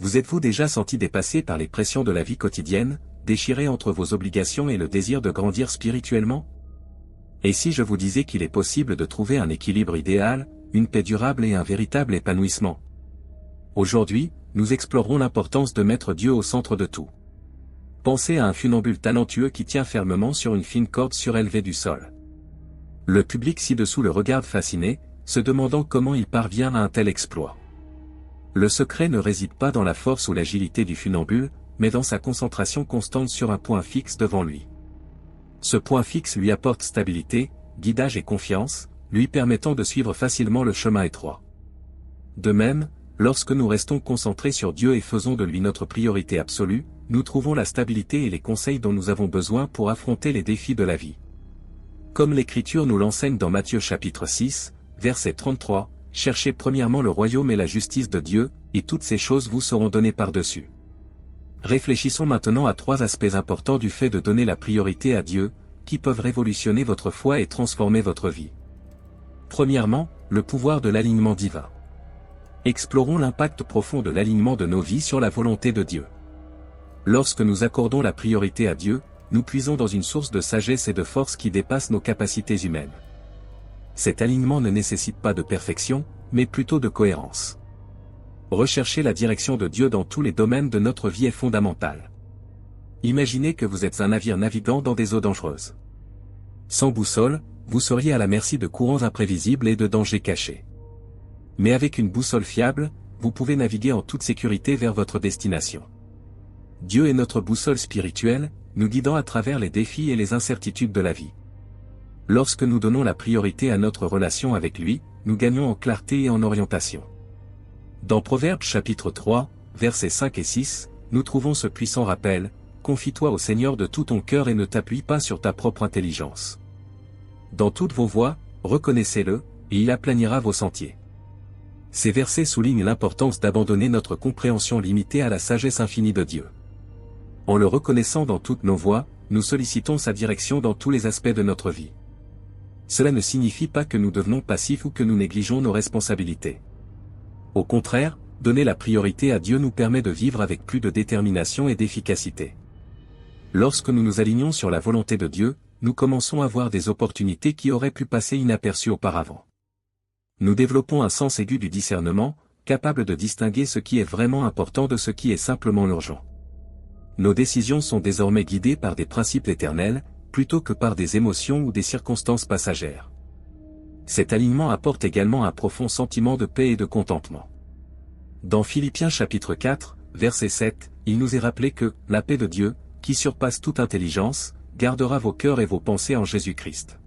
Vous êtes-vous déjà senti dépassé par les pressions de la vie quotidienne, déchiré entre vos obligations et le désir de grandir spirituellement? Et si je vous disais qu'il est possible de trouver un équilibre idéal, une paix durable et un véritable épanouissement? Aujourd'hui, nous explorerons l'importance de mettre Dieu au centre de tout. Pensez à un funambule talentueux qui tient fermement sur une fine corde surélevée du sol. Le public ci-dessous le regarde fasciné, se demandant comment il parvient à un tel exploit. Le secret ne réside pas dans la force ou l'agilité du funambule, mais dans sa concentration constante sur un point fixe devant lui. Ce point fixe lui apporte stabilité, guidage et confiance, lui permettant de suivre facilement le chemin étroit. De même, lorsque nous restons concentrés sur Dieu et faisons de lui notre priorité absolue, nous trouvons la stabilité et les conseils dont nous avons besoin pour affronter les défis de la vie. Comme l'Écriture nous l'enseigne dans Matthieu chapitre 6, verset 33, « Cherchez premièrement le royaume et la justice de Dieu, et toutes ces choses vous seront données par-dessus. » Réfléchissons maintenant à 3 aspects importants du fait de donner la priorité à Dieu, qui peuvent révolutionner votre foi et transformer votre vie. Premièrement, le pouvoir de l'alignement divin. Explorons l'impact profond de l'alignement de nos vies sur la volonté de Dieu. Lorsque nous accordons la priorité à Dieu, nous puisons dans une source de sagesse et de force qui dépasse nos capacités humaines. Cet alignement ne nécessite pas de perfection, mais plutôt de cohérence. Rechercher la direction de Dieu dans tous les domaines de notre vie est fondamental. Imaginez que vous êtes un navire naviguant dans des eaux dangereuses. Sans boussole, vous seriez à la merci de courants imprévisibles et de dangers cachés. Mais avec une boussole fiable, vous pouvez naviguer en toute sécurité vers votre destination. Dieu est notre boussole spirituelle, nous guidant à travers les défis et les incertitudes de la vie. Lorsque nous donnons la priorité à notre relation avec lui, nous gagnons en clarté et en orientation. Dans Proverbes chapitre 3, versets 5 et 6, nous trouvons ce puissant rappel, « Confie-toi au Seigneur de tout ton cœur et ne t'appuie pas sur ta propre intelligence. Dans toutes vos voies, reconnaissez-le, et il aplanira vos sentiers. » Ces versets soulignent l'importance d'abandonner notre compréhension limitée à la sagesse infinie de Dieu. En le reconnaissant dans toutes nos voies, nous sollicitons sa direction dans tous les aspects de notre vie. Cela ne signifie pas que nous devenons passifs ou que nous négligeons nos responsabilités. Au contraire, donner la priorité à Dieu nous permet de vivre avec plus de détermination et d'efficacité. Lorsque nous nous alignons sur la volonté de Dieu, nous commençons à voir des opportunités qui auraient pu passer inaperçues auparavant. Nous développons un sens aigu du discernement, capable de distinguer ce qui est vraiment important de ce qui est simplement urgent. Nos décisions sont désormais guidées par des principes éternels, plutôt que par des émotions ou des circonstances passagères. Cet alignement apporte également un profond sentiment de paix et de contentement. Dans Philippiens chapitre 4, verset 7, il nous est rappelé que « la paix de Dieu, qui surpasse toute intelligence, gardera vos cœurs et vos pensées en Jésus-Christ. »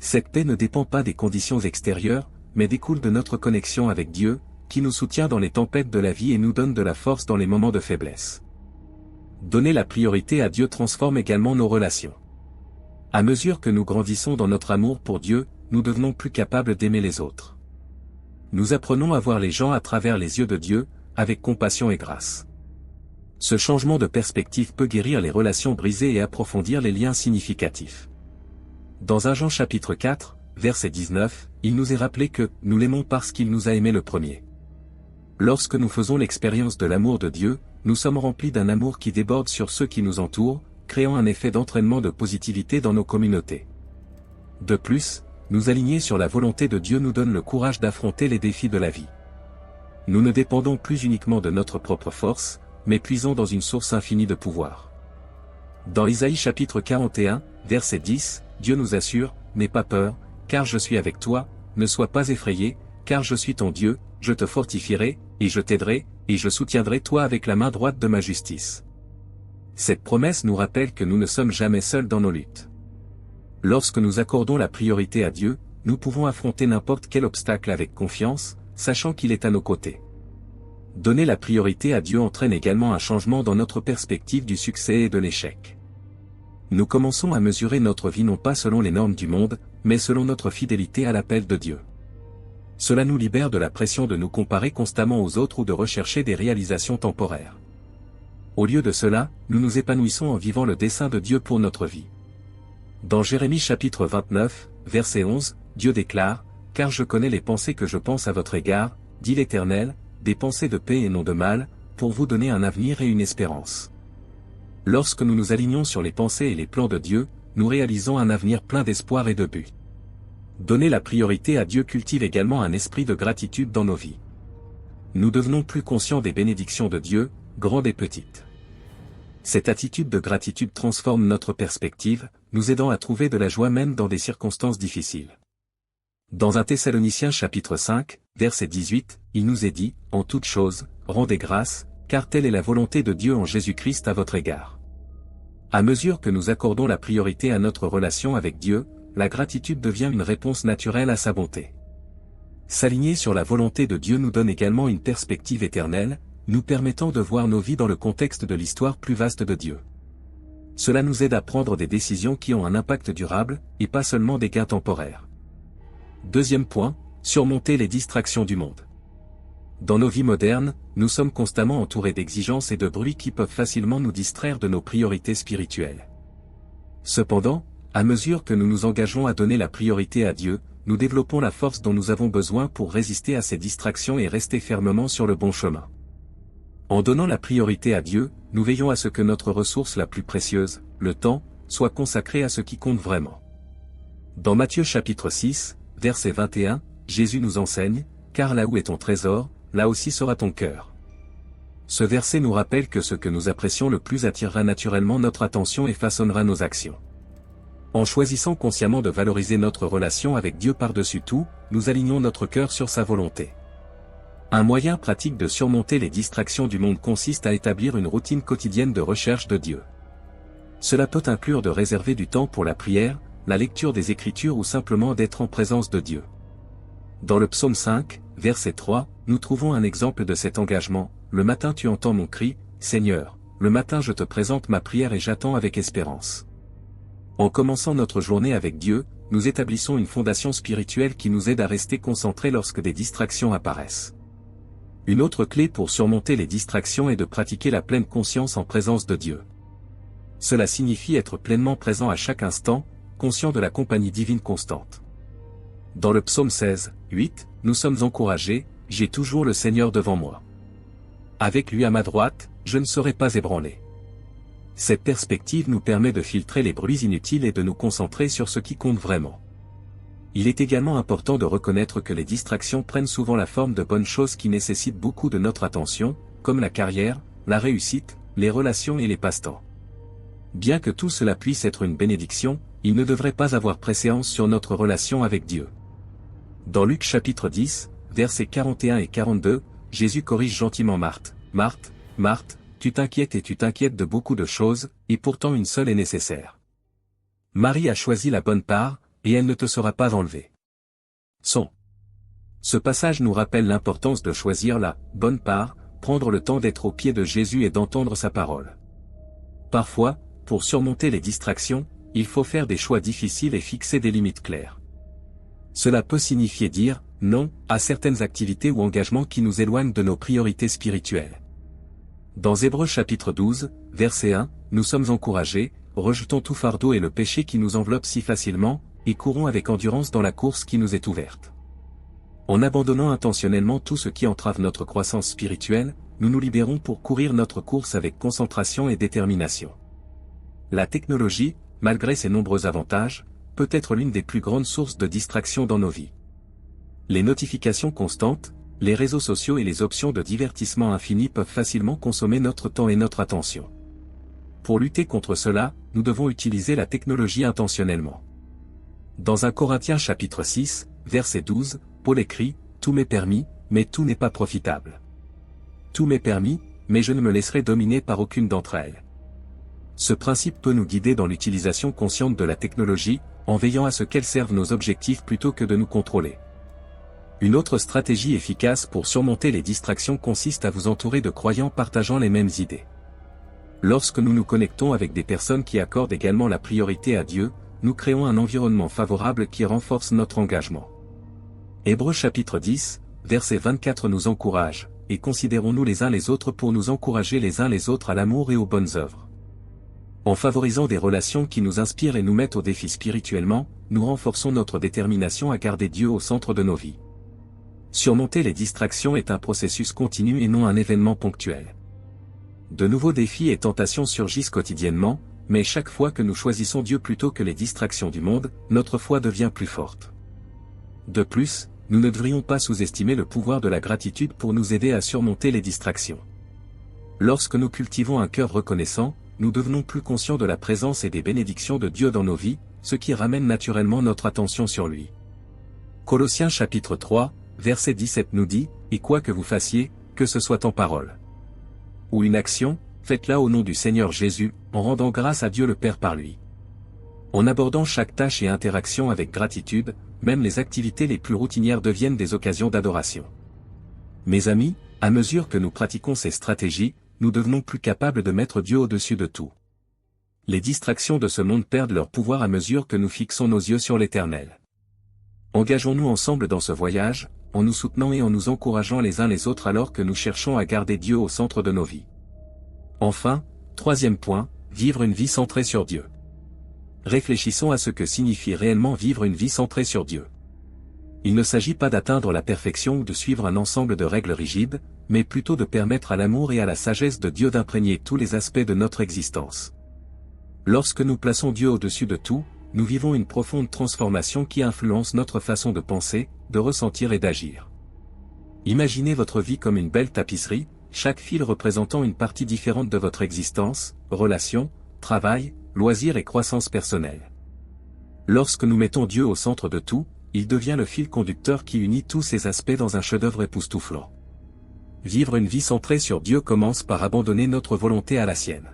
Cette paix ne dépend pas des conditions extérieures, mais découle de notre connexion avec Dieu, qui nous soutient dans les tempêtes de la vie et nous donne de la force dans les moments de faiblesse. Donner la priorité à Dieu transforme également nos relations. À mesure que nous grandissons dans notre amour pour Dieu, nous devenons plus capables d'aimer les autres. Nous apprenons à voir les gens à travers les yeux de Dieu, avec compassion et grâce. Ce changement de perspective peut guérir les relations brisées et approfondir les liens significatifs. Dans 1 Jean chapitre 4, verset 19, il nous est rappelé que « nous l'aimons parce qu'il nous a aimés le premier ». Lorsque nous faisons l'expérience de l'amour de Dieu, nous sommes remplis d'un amour qui déborde sur ceux qui nous entourent, créant un effet d'entraînement de positivité dans nos communautés. De plus, nous aligner sur la volonté de Dieu nous donne le courage d'affronter les défis de la vie. Nous ne dépendons plus uniquement de notre propre force, mais puisons dans une source infinie de pouvoir. Dans Isaïe chapitre 41, verset 10, Dieu nous assure, « N'aie pas peur, car je suis avec toi, ne sois pas effrayé, car je suis ton Dieu, je te fortifierai, et je t'aiderai, et je soutiendrai toi avec la main droite de ma justice. » Cette promesse nous rappelle que nous ne sommes jamais seuls dans nos luttes. Lorsque nous accordons la priorité à Dieu, nous pouvons affronter n'importe quel obstacle avec confiance, sachant qu'il est à nos côtés. Donner la priorité à Dieu entraîne également un changement dans notre perspective du succès et de l'échec. Nous commençons à mesurer notre vie non pas selon les normes du monde, mais selon notre fidélité à l'appel de Dieu. Cela nous libère de la pression de nous comparer constamment aux autres ou de rechercher des réalisations temporaires. Au lieu de cela, nous nous épanouissons en vivant le dessein de Dieu pour notre vie. Dans Jérémie chapitre 29, verset 11, Dieu déclare, « Car je connais les pensées que je pense à votre égard, dit l'Éternel, des pensées de paix et non de mal, pour vous donner un avenir et une espérance. Lorsque nous nous alignons sur les pensées et les plans de Dieu, nous réalisons un avenir plein d'espoir et de but. Donner la priorité à Dieu cultive également un esprit de gratitude dans nos vies. Nous devenons plus conscients des bénédictions de Dieu, grandes et petites. Cette attitude de gratitude transforme notre perspective, nous aidant à trouver de la joie même dans des circonstances difficiles. Dans 1 Thessaloniciens chapitre 5, verset 18, il nous est dit, « En toute chose, rendez grâce, car telle est la volonté de Dieu en Jésus-Christ à votre égard. » À mesure que nous accordons la priorité à notre relation avec Dieu, la gratitude devient une réponse naturelle à sa bonté. S'aligner sur la volonté de Dieu nous donne également une perspective éternelle, nous permettant de voir nos vies dans le contexte de l'histoire plus vaste de Dieu. Cela nous aide à prendre des décisions qui ont un impact durable, et pas seulement des gains temporaires. Deuxième point, surmonter les distractions du monde. Dans nos vies modernes, nous sommes constamment entourés d'exigences et de bruits qui peuvent facilement nous distraire de nos priorités spirituelles. Cependant, à mesure que nous nous engageons à donner la priorité à Dieu, nous développons la force dont nous avons besoin pour résister à ces distractions et rester fermement sur le bon chemin. En donnant la priorité à Dieu, nous veillons à ce que notre ressource la plus précieuse, le temps, soit consacrée à ce qui compte vraiment. Dans Matthieu chapitre 6, verset 21, Jésus nous enseigne, « Car là où est ton trésor, là aussi sera ton cœur. » Ce verset nous rappelle que ce que nous apprécions le plus attirera naturellement notre attention et façonnera nos actions. En choisissant consciemment de valoriser notre relation avec Dieu par-dessus tout, nous alignons notre cœur sur sa volonté. Un moyen pratique de surmonter les distractions du monde consiste à établir une routine quotidienne de recherche de Dieu. Cela peut inclure de réserver du temps pour la prière, la lecture des Écritures ou simplement d'être en présence de Dieu. Dans le psaume 5, verset 3, nous trouvons un exemple de cet engagement. « Le matin tu entends mon cri, Seigneur, le matin je te présente ma prière et j'attends avec espérance. » En commençant notre journée avec Dieu, nous établissons une fondation spirituelle qui nous aide à rester concentrés lorsque des distractions apparaissent. Une autre clé pour surmonter les distractions est de pratiquer la pleine conscience en présence de Dieu. Cela signifie être pleinement présent à chaque instant, conscient de la compagnie divine constante. Dans le psaume 16, 8, nous sommes encouragés, « J'ai toujours le Seigneur devant moi. Avec lui à ma droite, je ne serai pas ébranlé. » Cette perspective nous permet de filtrer les bruits inutiles et de nous concentrer sur ce qui compte vraiment. Il est également important de reconnaître que les distractions prennent souvent la forme de bonnes choses qui nécessitent beaucoup de notre attention, comme la carrière, la réussite, les relations et les passe-temps. Bien que tout cela puisse être une bénédiction, il ne devrait pas avoir préséance sur notre relation avec Dieu. Dans Luc chapitre 10, versets 41 et 42, Jésus corrige gentiment Marthe. « Marthe, Marthe, tu t'inquiètes et tu t'inquiètes de beaucoup de choses, et pourtant une seule est nécessaire. Marie a choisi la bonne part, et elle ne te sera pas enlevée. » Ce passage nous rappelle l'importance de choisir la bonne part, prendre le temps d'être aux pieds de Jésus et d'entendre sa parole. Parfois, pour surmonter les distractions, il faut faire des choix difficiles et fixer des limites claires. Cela peut signifier dire « non » à certaines activités ou engagements qui nous éloignent de nos priorités spirituelles. Dans Hébreux chapitre 12, verset 1, nous sommes encouragés, rejetons tout fardeau et le péché qui nous enveloppe si facilement, et courons avec endurance dans la course qui nous est ouverte. En abandonnant intentionnellement tout ce qui entrave notre croissance spirituelle, nous nous libérons pour courir notre course avec concentration et détermination. La technologie, malgré ses nombreux avantages, peut être l'une des plus grandes sources de distraction dans nos vies. Les notifications constantes, les réseaux sociaux et les options de divertissement infinies peuvent facilement consommer notre temps et notre attention. Pour lutter contre cela, nous devons utiliser la technologie intentionnellement. Dans 1 Corinthiens chapitre 6, verset 12, Paul écrit « Tout m'est permis, mais tout n'est pas profitable. Tout m'est permis, mais je ne me laisserai dominer par aucune d'entre elles. » Ce principe peut nous guider dans l'utilisation consciente de la technologie, en veillant à ce qu'elle serve nos objectifs plutôt que de nous contrôler. Une autre stratégie efficace pour surmonter les distractions consiste à vous entourer de croyants partageant les mêmes idées. Lorsque nous nous connectons avec des personnes qui accordent également la priorité à Dieu, nous créons un environnement favorable qui renforce notre engagement. Hébreux chapitre 10, verset 24 nous encourage, et considérons-nous les uns les autres pour nous encourager les uns les autres à l'amour et aux bonnes œuvres. En favorisant des relations qui nous inspirent et nous mettent au défi spirituellement, nous renforçons notre détermination à garder Dieu au centre de nos vies. Surmonter les distractions est un processus continu et non un événement ponctuel. De nouveaux défis et tentations surgissent quotidiennement, mais chaque fois que nous choisissons Dieu plutôt que les distractions du monde, notre foi devient plus forte. De plus, nous ne devrions pas sous-estimer le pouvoir de la gratitude pour nous aider à surmonter les distractions. Lorsque nous cultivons un cœur reconnaissant, nous devenons plus conscients de la présence et des bénédictions de Dieu dans nos vies, ce qui ramène naturellement notre attention sur lui. Colossiens chapitre 3, verset 17 nous dit, « Et quoi que vous fassiez, que ce soit en parole ou une action, faites-la au nom du Seigneur Jésus, en rendant grâce à Dieu le Père par lui. » En abordant chaque tâche et interaction avec gratitude, même les activités les plus routinières deviennent des occasions d'adoration. Mes amis, à mesure que nous pratiquons ces stratégies, nous devenons plus capables de mettre Dieu au-dessus de tout. Les distractions de ce monde perdent leur pouvoir à mesure que nous fixons nos yeux sur l'Éternel. Engageons-nous ensemble dans ce voyage, en nous soutenant et en nous encourageant les uns les autres alors que nous cherchons à garder Dieu au centre de nos vies. Enfin, troisième point, vivre une vie centrée sur Dieu. Réfléchissons à ce que signifie réellement vivre une vie centrée sur Dieu. Il ne s'agit pas d'atteindre la perfection ou de suivre un ensemble de règles rigides, mais plutôt de permettre à l'amour et à la sagesse de Dieu d'imprégner tous les aspects de notre existence. Lorsque nous plaçons Dieu au-dessus de tout, nous vivons une profonde transformation qui influence notre façon de penser, de ressentir et d'agir. Imaginez votre vie comme une belle tapisserie, chaque fil représentant une partie différente de votre existence, relations, travail, loisirs et croissance personnelle. Lorsque nous mettons Dieu au centre de tout, il devient le fil conducteur qui unit tous ces aspects dans un chef-d'œuvre époustouflant. Vivre une vie centrée sur Dieu commence par abandonner notre volonté à la sienne.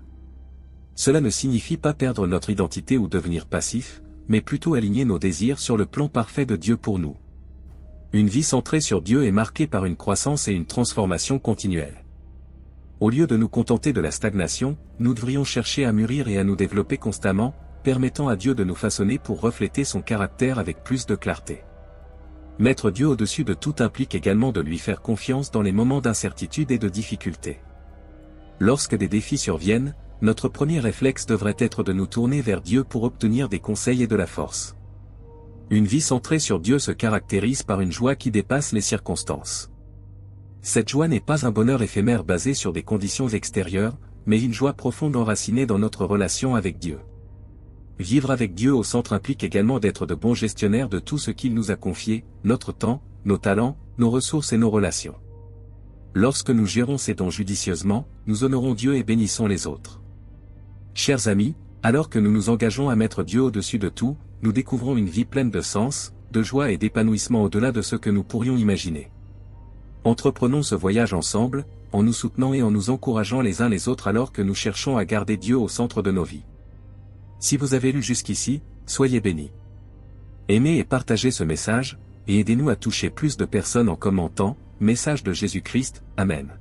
Cela ne signifie pas perdre notre identité ou devenir passif, mais plutôt aligner nos désirs sur le plan parfait de Dieu pour nous. Une vie centrée sur Dieu est marquée par une croissance et une transformation continuelle. Au lieu de nous contenter de la stagnation, nous devrions chercher à mûrir et à nous développer constamment, permettant à Dieu de nous façonner pour refléter son caractère avec plus de clarté. Mettre Dieu au-dessus de tout implique également de lui faire confiance dans les moments d'incertitude et de difficulté. Lorsque des défis surviennent, notre premier réflexe devrait être de nous tourner vers Dieu pour obtenir des conseils et de la force. Une vie centrée sur Dieu se caractérise par une joie qui dépasse les circonstances. Cette joie n'est pas un bonheur éphémère basé sur des conditions extérieures, mais une joie profonde enracinée dans notre relation avec Dieu. Vivre avec Dieu au centre implique également d'être de bons gestionnaires de tout ce qu'il nous a confié, notre temps, nos talents, nos ressources et nos relations. Lorsque nous gérons ces dons judicieusement, nous honorons Dieu et bénissons les autres. Chers amis, alors que nous nous engageons à mettre Dieu au-dessus de tout, nous découvrons une vie pleine de sens, de joie et d'épanouissement au-delà de ce que nous pourrions imaginer. Entreprenons ce voyage ensemble, en nous soutenant et en nous encourageant les uns les autres alors que nous cherchons à garder Dieu au centre de nos vies. Si vous avez lu jusqu'ici, soyez bénis. Aimez et partagez ce message, et aidez-nous à toucher plus de personnes en commentant, Message de Jésus-Christ, Amen.